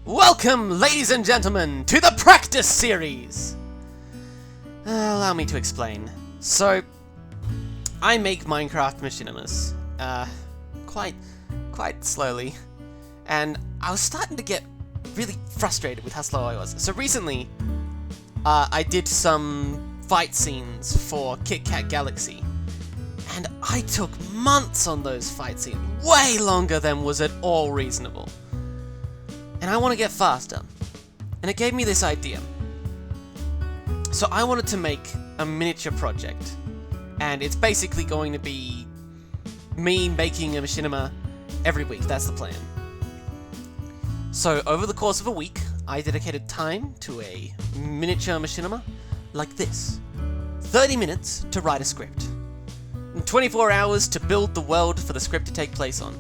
Welcome, ladies and gentlemen, to the practice series! Allow me to explain. So, I make Minecraft machinimas, quite slowly, and I was starting to get really frustrated with how slow I was. So recently, I did some fight scenes for Kit Kat Galaxy, and I took months on those fight scenes, way longer than was at all reasonable. And I want to get faster. And it gave me this idea. So I wanted to make a miniature project. And it's basically going to be me making a machinima every week. That's the plan. So over the course of a week, I dedicated time to a miniature machinima like this. 30 minutes to write a script. And 24 hours to build the world for the script to take place on.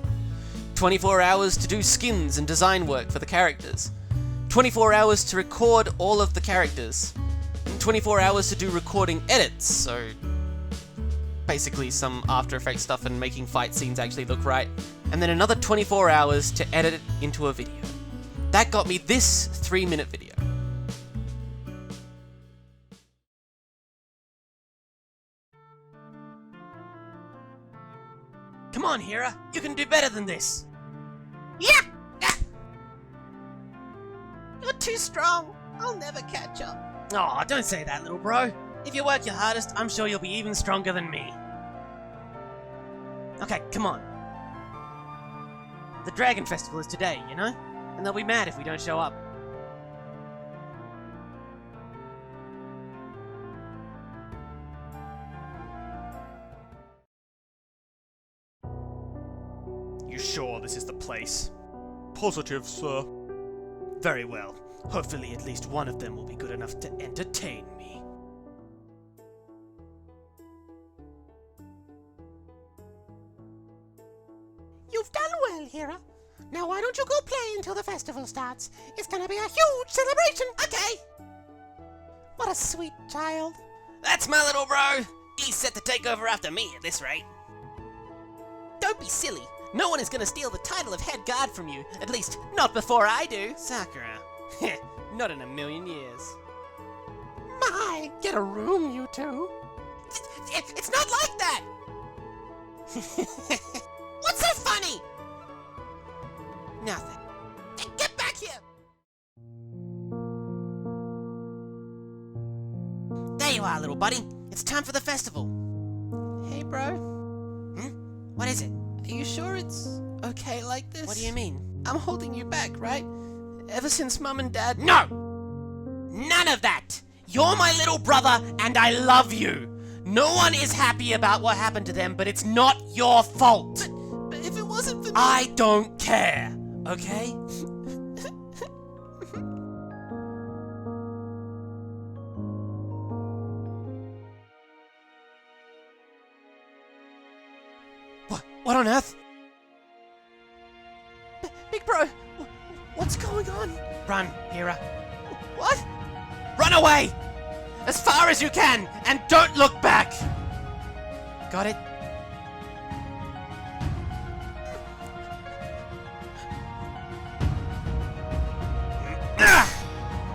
24 hours to do skins and design work for the characters. 24 hours to record all of the characters. And 24 hours to do recording edits, so basically some After Effects stuff and making fight scenes actually look right. And then another 24 hours to edit it into a video. That got me this 3-minute video. Come on, Hera, you can do better than this. Yeah! You're too strong. I'll never catch up. Aw, don't say that, little bro. If you work your hardest, I'm sure you'll be even stronger than me. Okay, come on. The Dragon Festival is today, you know? And they'll be mad if we don't show up. You sure this is the place? Positive, sir. Very well. Hopefully at least one of them will be good enough to entertain me. You've done well, Hera. Now why don't you go play until the festival starts? It's gonna be a huge celebration. Okay. What a sweet child. That's my little bro! He's set to take over after me at this rate. Don't be silly. No one is gonna steal the title of head guard from you. At least, not before I do. Sakura. Heh, not in a million years. My, get a room, you two. It's not like that! What's so funny? Nothing. Get back here. There you are, little buddy. It's time for the festival. Hey, bro. What is it? Are you sure it's okay like this? What do you mean? I'm holding you back, right? Ever since Mum and Dad... No! None of that! You're my little brother, and I love you! No one is happy about what happened to them, but it's not your fault! But if it wasn't for me... I don't care, okay? What on earth? Big bro, what's going on? Run, Hera. What? Run away! As far as you can, and don't look back! Got it?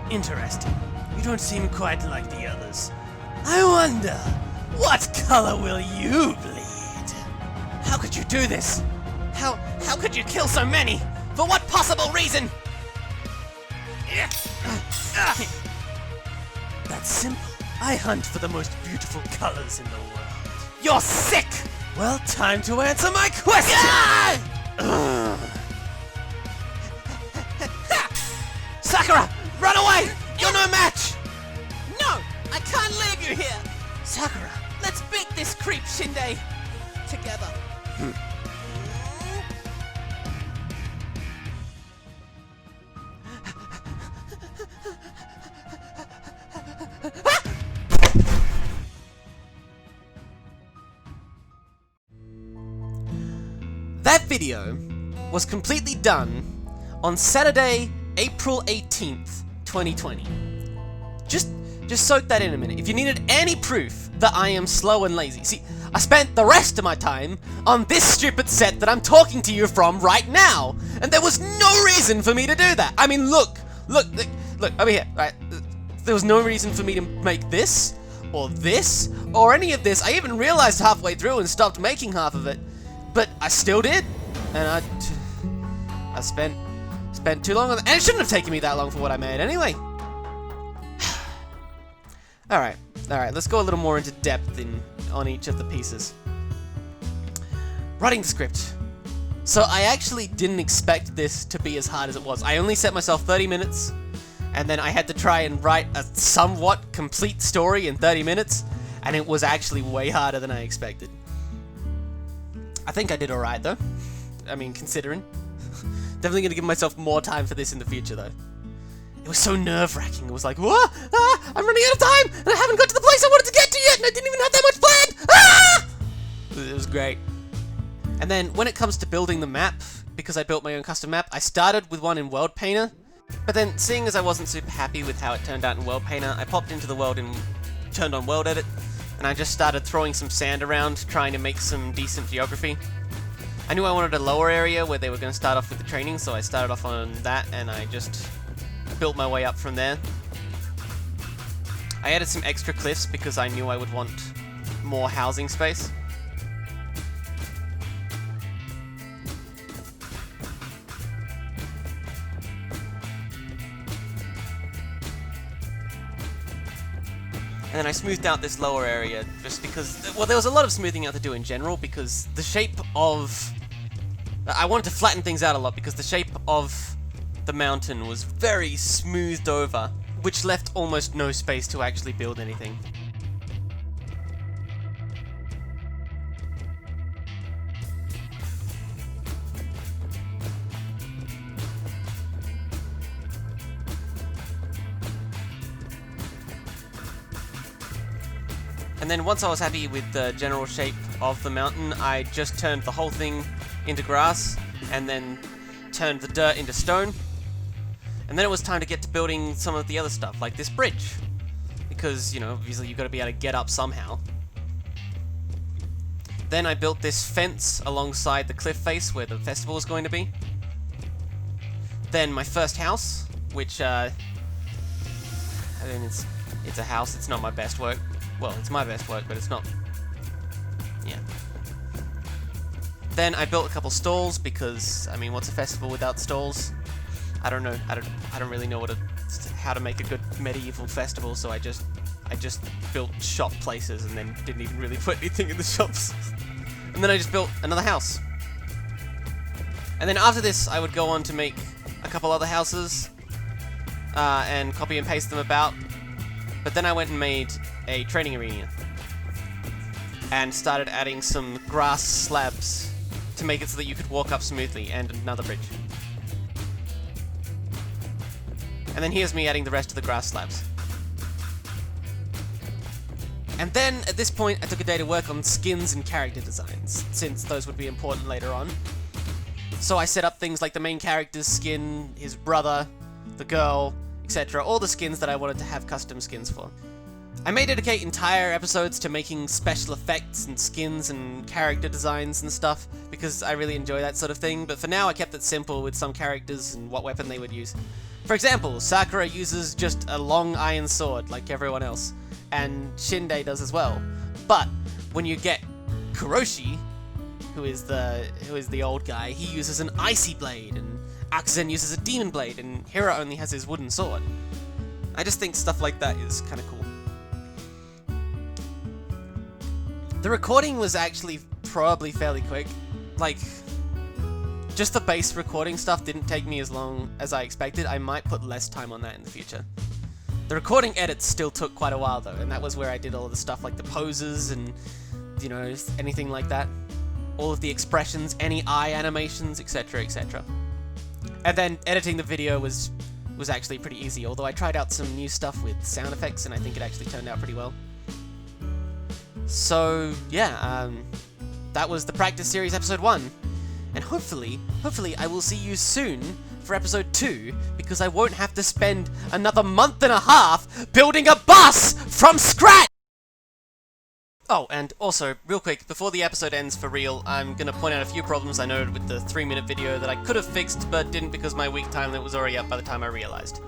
Interesting. You don't seem quite like the others. I wonder, what color will you bleed? How could you do this? How could you kill so many? For what possible reason? That's simple. I hunt for the most beautiful colors in the world. You're sick! Well, time to answer my question! Sakura, run away! You're no match! No, I can't leave you here. Sakura, Let's beat this creep Shinde together. That video was completely done on Saturday, April 18th, 2020. Just soak that in a minute. If you needed any proof that I am slow and lazy. See, I spent the rest of my time on this stupid set that I'm talking to you from right now. And there was no reason for me to do that. I mean, look, over here, right? There was no reason for me to make this, or any of this. I even realized halfway through and stopped making half of it. But I still did. And I spent too long on it. And it shouldn't have taken me that long for what I made anyway. Alright, let's go a little more into depth on each of the pieces. Writing the script. So I actually didn't expect this to be as hard as it was. I only set myself 30 minutes, and then I had to try and write a somewhat complete story in 30 minutes, and it was actually way harder than I expected. I think I did alright though. I mean, considering. Definitely gonna give myself more time for this in the future though. It was so nerve-wracking. It was like, what? I'm running out of time, and I haven't got to the place I wanted to get to yet, and I didn't even have that much planned! Ah! It was great. And then, when it comes to building the map, because I built my own custom map, I started with one in World Painter, but then, seeing as I wasn't super happy with how it turned out in World Painter, I popped into the world and turned on World Edit, and I just started throwing some sand around, trying to make some decent geography. I knew I wanted a lower area where they were going to start off with the training, so I started off on that, and I just built my way up from there. I added some extra cliffs because I knew I would want more housing space. And then I smoothed out this lower area just because, well, there was a lot of smoothing out to do in general because the shape of... I wanted to flatten things out a lot because the shape of the mountain was very smoothed over, which left almost no space to actually build anything. And then once I was happy with the general shape of the mountain, I just turned the whole thing into grass, and then turned the dirt into stone. And then it was time to get to building some of the other stuff, like this bridge. Because, you know, obviously you've got to be able to get up somehow. Then I built this fence alongside the cliff face where the festival is going to be. Then my first house, which, I mean, it's a house, it's not my best work. Well, it's my best work, but it's not... Yeah. Then I built a couple stalls because, I mean, what's a festival without stalls? I don't know. I don't really know how to make a good medieval festival, so I just built shop places and then didn't even really put anything in the shops. And then I just built another house. And then after this, I would go on to make a couple other houses and copy and paste them about. But then I went and made a training arena and started adding some grass slabs to make it so that you could walk up smoothly, and another bridge. And then here's me adding the rest of the grass slabs. And then, at this point, I took a day to work on skins and character designs, since those would be important later on. So I set up things like the main character's skin, his brother, the girl, etc. All the skins that I wanted to have custom skins for. I may dedicate entire episodes to making special effects and skins and character designs and stuff, because I really enjoy that sort of thing, but for now I kept it simple with some characters and what weapon they would use. For example, Sakura uses just a long iron sword like everyone else, and Shinde does as well. But when you get Kuroshi, who is the old guy, he uses an icy blade, and Akuzen uses a demon blade, and Hira only has his wooden sword. I just think stuff like that is kind of cool. The recording was actually probably fairly quick. Like, just the base recording stuff didn't take me as long as I expected. I might put less time on that in the future. The recording edits still took quite a while though, and that was where I did all of the stuff like the poses and, you know, anything like that. All of the expressions, any eye animations, etc, etc. And then editing the video was actually pretty easy, although I tried out some new stuff with sound effects and I think it actually turned out pretty well. So, yeah, that was the Practice Series Episode 1. And hopefully I will see you soon for Episode 2, because I won't have to spend another month and a half building a bus from scratch! Oh, and also, real quick, before the episode ends for real, I'm gonna point out a few problems I noted with the 3-minute video that I could have fixed, but didn't because my week time limit was already up by the time I realized.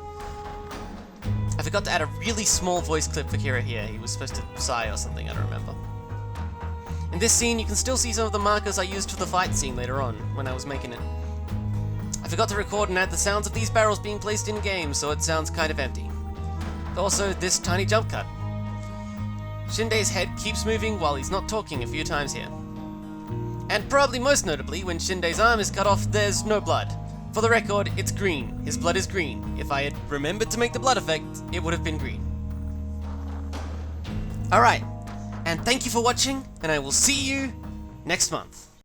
I forgot to add a really small voice clip for Kira here. He was supposed to sigh or something, I don't remember. In this scene, you can still see some of the markers I used for the fight scene later on, when I was making it. I forgot to record and add the sounds of these barrels being placed in-game, so it sounds kind of empty. Also, this tiny jump cut. Shinde's head keeps moving while he's not talking a few times here. And probably most notably, when Shinde's arm is cut off, there's no blood. For the record, it's green. His blood is green. If I had remembered to make the blood effect, it would have been green. Alright, and thank you for watching, and I will see you next month.